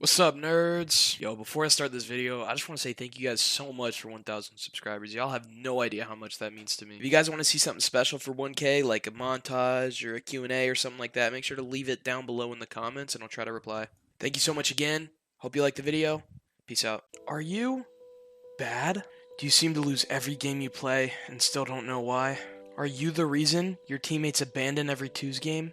What's up, nerds? Yo, before I start this video, I just want to say thank you guys so much for 1,000 subscribers. Y'all have no idea how much that means to me. If you guys want to see something special for 1K, like a montage or a Q&A or something like that, make sure to leave it down below in the comments and I'll try to reply. Thank you so much again. Hope you liked the video. Peace out. Are you bad? Do you seem to lose every game you play and still don't know why? Are you the reason your teammates abandon every twos game?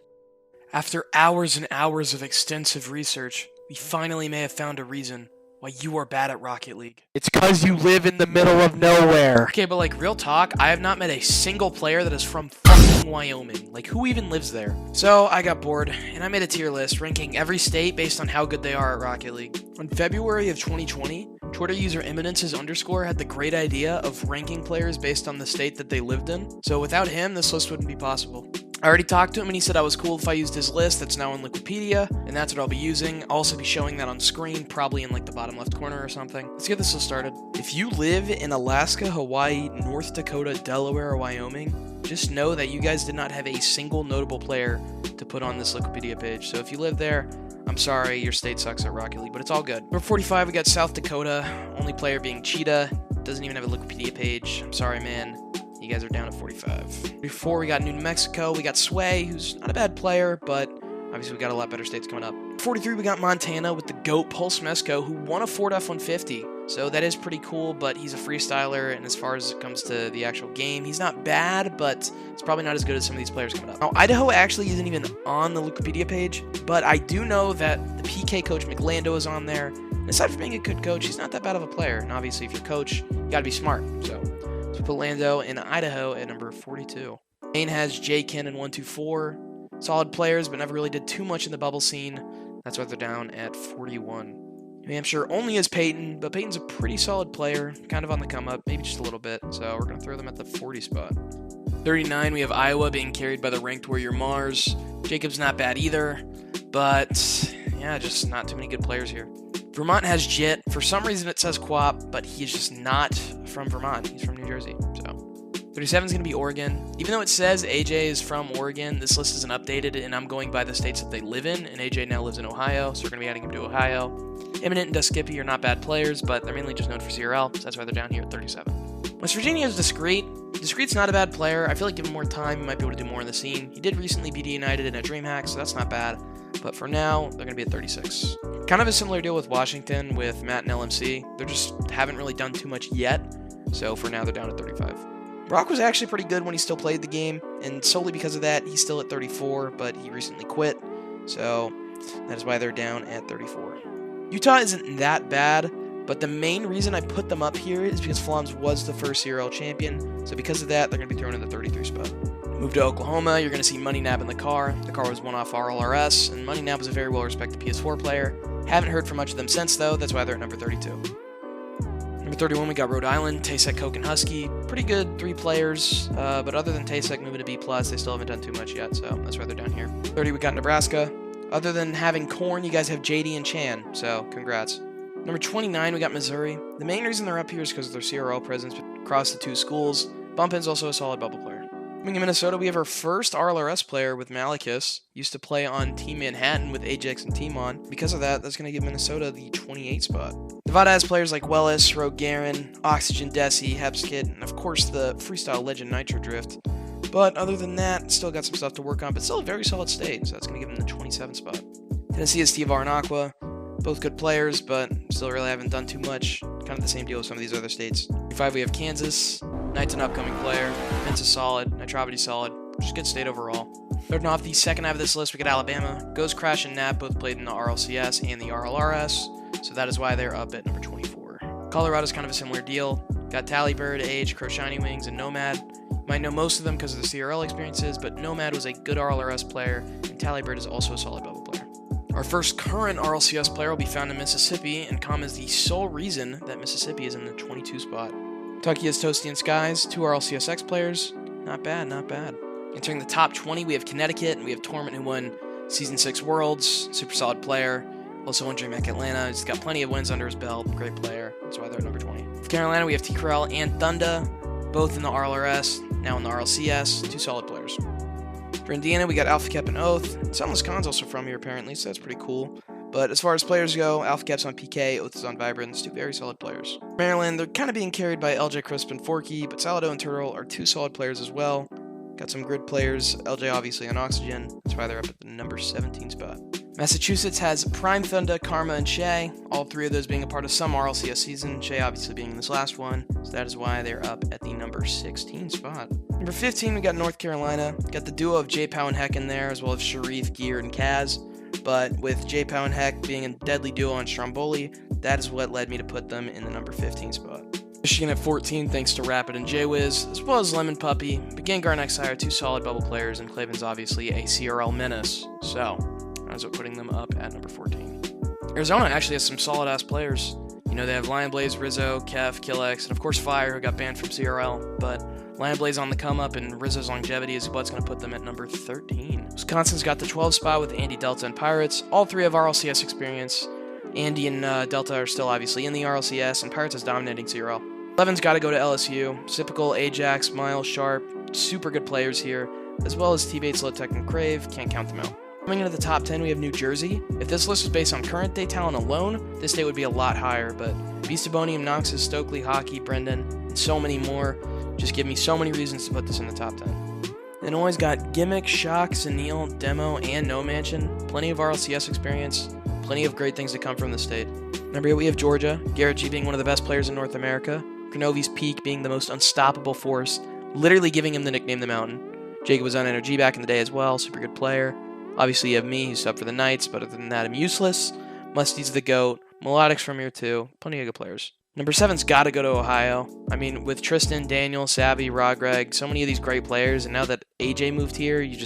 After hours and hours of extensive research, we finally may have found a reason why you are bad at Rocket League. It's cause you live in the middle of nowhere. Okay, but like real talk, I have not met a single player that is from fucking Wyoming. Like who even lives there? So I got bored and I made a tier list ranking every state based on how good they are at Rocket League. In February of 2020, Twitter user Eminences underscore had the great idea of ranking players based on the state that they lived in. So without him, this list wouldn't be possible. I already talked to him and he said I was cool if I used his list that's now in Wikipedia, and that's what I'll be using. I'll also be showing that on screen, probably in like the bottom left corner or something. Let's get this all started. If you live in Alaska, Hawaii, North Dakota, Delaware, or Wyoming, just know that you guys did not have a single notable player to put on this Wikipedia page. So if you live there, I'm sorry, your state sucks at Rocket League, but it's all good. Number 45, we got South Dakota, only player being Cheetah, doesn't even have a Wikipedia page. I'm sorry, man. You guys are down at 45. Before we got New Mexico, we got Sway, who's not a bad player, but obviously we got a lot better states coming up. 43, we got Montana with the GOAT Pulse Mesco, who won a Ford F-150. So that is pretty cool, but he's a freestyler, and as far as it comes to the actual game, he's not bad, but it's probably not as good as some of these players coming up. Now, Idaho actually isn't even on the Wikipedia page, but I do know that the PK coach McLando is on there. And aside from being a good coach, he's not that bad of a player. And obviously, if you're a coach, you gotta be smart. So put Lando in Idaho at number 42. Maine has J-Ken and 124. Solid players, but never really did too much in the bubble scene. That's why they're down at 41. New Hampshire only has Peyton, but Peyton's a pretty solid player, kind of on the come up, maybe just a little bit. So we're going to throw them at the 40 spot. 39, we have Iowa being carried by the ranked warrior Mars. Jacob's not bad either, but yeah, just not too many good players here. Vermont has Jit. For some reason it says Quap, but he's just not from Vermont. He's from New Jersey. So 37 is going to be Oregon. Even though it says AJ is from Oregon, this list isn't updated, and I'm going by the states that they live in, and AJ now lives in Ohio, so we're going to be adding him to Ohio. Eminent and Duskippy are not bad players, but they're mainly just known for CRL, so that's why they're down here at 37. West Virginia is Discreet. Discreet's not a bad player. I feel like given more time, he might be able to do more in the scene. He did recently be United in a DreamHack, so that's not bad. But for now, they're going to be at 36. Kind of a similar deal with Washington with Matt and LMC. They just haven't really done too much yet. So for now, they're down at 35. Brock was actually pretty good when he still played the game. And solely because of that, he's still at 34, but he recently quit. So that is why they're down at 34. Utah isn't that bad, but the main reason I put them up here is because Flams was the first CRL champion. So because of that, they're going to be thrown in the 33 spot. Move to Oklahoma, you're going to see Money Nab in the car. The car was one off RLRS, and Money Nab was a very well-respected PS4 player. Haven't heard from much of them since, though. That's why they're at number 32. Number 31, we got Rhode Island, Tasek, Coke, and Husky. Pretty good 3 players, but other than Tasek moving to B+, they still haven't done too much yet, so that's why they're down here. 30, we got Nebraska. Other than having Corn, you guys have JD and Chan, so congrats. Number 29, we got Missouri. The main reason they're up here is because of their CRL presence across the 2 schools. Bumpin's also a solid bubble player. Moving to Minnesota, we have our first RLRS player with Malachus. Used to play on Team Manhattan with Ajax and Timon. Because of that, that's going to give Minnesota the 28 spot. Nevada has players like Wellis, Rogue Garen, Oxygen Desi, Hepskid, and of course the freestyle legend Nitro Drift. But other than that, still got some stuff to work on, but still a very solid state, so that's going to give them the 27 spot. Tennessee has Steve R and Aqua. Both good players, but still really haven't done too much. Kind of the same deal with some of these other states. 5, we have Kansas. Knight's an upcoming player. Vince is solid. Nitrovity's solid. Just good state overall. Starting off the second half of this list, we got Alabama. Ghost Crash and Nap both played in the RLCS and the RLRS, so that is why they're up at number 24. Colorado's kind of a similar deal. Got Tallybird, Age, Crow Shiny Wings, and Nomad. You might know most of them because of the CRL experiences, but Nomad was a good RLRS player, and Tallybird is also a solid bubble player. Our first current RLCS player will be found in Mississippi, and Com is the sole reason that Mississippi is in the 22 spot. Kentucky has Toasty and Skies, 2 RLCSX players. Not bad, not bad. Entering the top 20, we have Connecticut, and we have Torment, who won Season 6 Worlds. Super solid player. Also won DreamHack Atlanta. He's got plenty of wins under his belt. Great player. That's why they're at number 20. For Carolina, we have T-Corral and Thunda, both in the RLRS, now in the RLCS. 2 solid players. For Indiana, we got Alpha Cap and Oath. Sunless Khan's also from here, apparently, so that's pretty cool. But as far as players go, Alpha Cap's on PK, Oath is on Vibrance, two very solid players. Maryland, they're kind of being carried by LJ Crisp and Forky, but Salado and Turtle are two solid players as well. Got some grid players, LJ obviously on Oxygen, that's why they're up at the number 17 spot. Massachusetts has Prime Thunder, Karma, and Shea, all three of those being a part of some RLCS season, Shea obviously being in this last one, so that is why they're up at the number 16 spot. Number 15, we got North Carolina. Got the duo of J-Pow and Heck in there, as well as Sharif, Gear, and Kaz. But with J-Pow and Heck being a deadly duo on Stromboli, that is what led me to put them in the number 15 spot. Michigan at 14, thanks to Rapid and J-Wiz, as well as Lemon Puppy. But Gengar and Xi are two solid bubble players, and Claven's obviously a CRL menace. So, that is what putting them up at number 14. Arizona actually has some solid-ass players. You know, they have Lion Blaze, Rizzo, Kev, Killex, and of course Fire, who got banned from CRL. But Lion Blaze on the come-up, and Rizzo's longevity is what's going to put them at number 13. Wisconsin's got the 12 spot with Andy, Delta, and Pirates. All three have RLCS experience. Andy and Delta are still obviously in the RLCS, and Pirates is dominating CRL. 11's got to go to LSU. Typical Ajax, Miles, Sharp, super good players here, as well as T-Bates, Lotec, and Crave. Can't count them out. Coming into the top 10, we have New Jersey. If this list was based on current day talent alone, this state would be a lot higher, but Beastabonium, Noxus, Stokely, Hockey, Brendan, and so many more just give me so many reasons to put this in the top 10. Illinois got Gimmick, Shock, Sunil, Demo, and No Mansion. Plenty of RLCS experience, plenty of great things to come from the state. Number 8, we have Georgia. Garrett G being one of the best players in North America. Granovi's Peak being the most unstoppable force, literally giving him the nickname The Mountain. Jacob was on NRG back in the day as well, super good player. Obviously you have me, who's up for the Knights, but other than that, I'm useless. Musty's the GOAT. Melodic's from here too. Plenty of good players. Number 7's got to go to Ohio. I mean, with Tristan, Daniel, Savvy, Rogreg, so many of these great players, and now that AJ moved here, you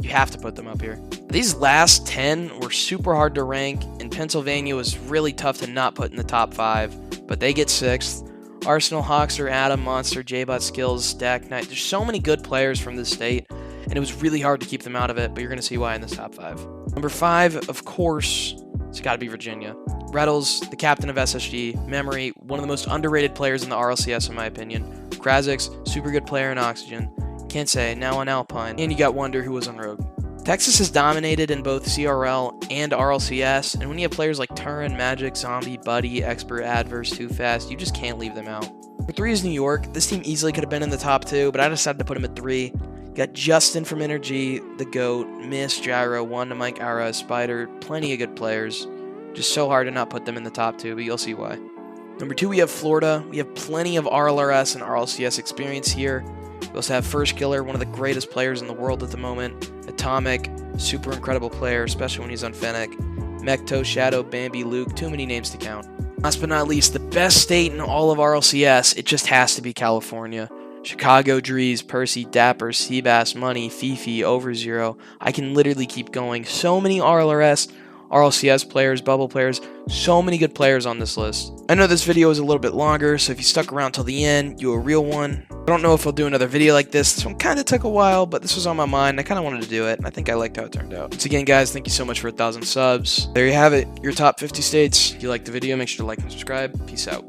have to put them up here. These last 10 were super hard to rank, and Pennsylvania was really tough to not put in the top 5, but they get 6th. Arsenal, Hawkster, Adam, Monster, J-Bot, Skills, Stack Knight. There's so many good players from this state, and it was really hard to keep them out of it, but you're going to see why in this top 5. Number 5, of course, it's got to be Virginia. Rettles, the captain of SSG, Memory, one of the most underrated players in the RLCS in my opinion. Krazix, super good player in Oxygen. Kensei, now on Alpine. And you got Wonder, who was on Rogue. Texas has dominated in both CRL and RLCS, and when you have players like Turin, Magic, Zombie, Buddy, Expert, Adverse, Too Fast, you just can't leave them out. Number 3 is New York. This team easily could have been in the top 2, but I decided to put him at 3. Got Justin from Energy, the GOAT, Miss, Gyro, Wanda, Mike, Ara, Spider, plenty of good players. Just so hard to not put them in the top 2, but you'll see why. Number 2, we have Florida. We have plenty of RLRS and RLCS experience here. We also have First Killer, one of the greatest players in the world at the moment. Atomic, super incredible player, especially when he's on Fennec. Mecto, Shadow, Bambi, Luke, too many names to count. Last but not least, the best state in all of RLCS, it just has to be California. Chicago, Drees, Percy, Dapper, Seabass, Money, Fifi, Overzero. I can literally keep going. So many RLRS, RLCS players, bubble players, so many good players on this list. I know this video is a little bit longer, so if you stuck around till the end, you're a real one. I don't know if I'll do another video like this. This one kind of took a while, but this was on my mind. I kind of wanted to do it, and I think I liked how it turned out. Once again, guys, thank you so much for 1,000 subs. There you have it, your top 50 states. If you liked the video, make sure to like and subscribe. Peace out.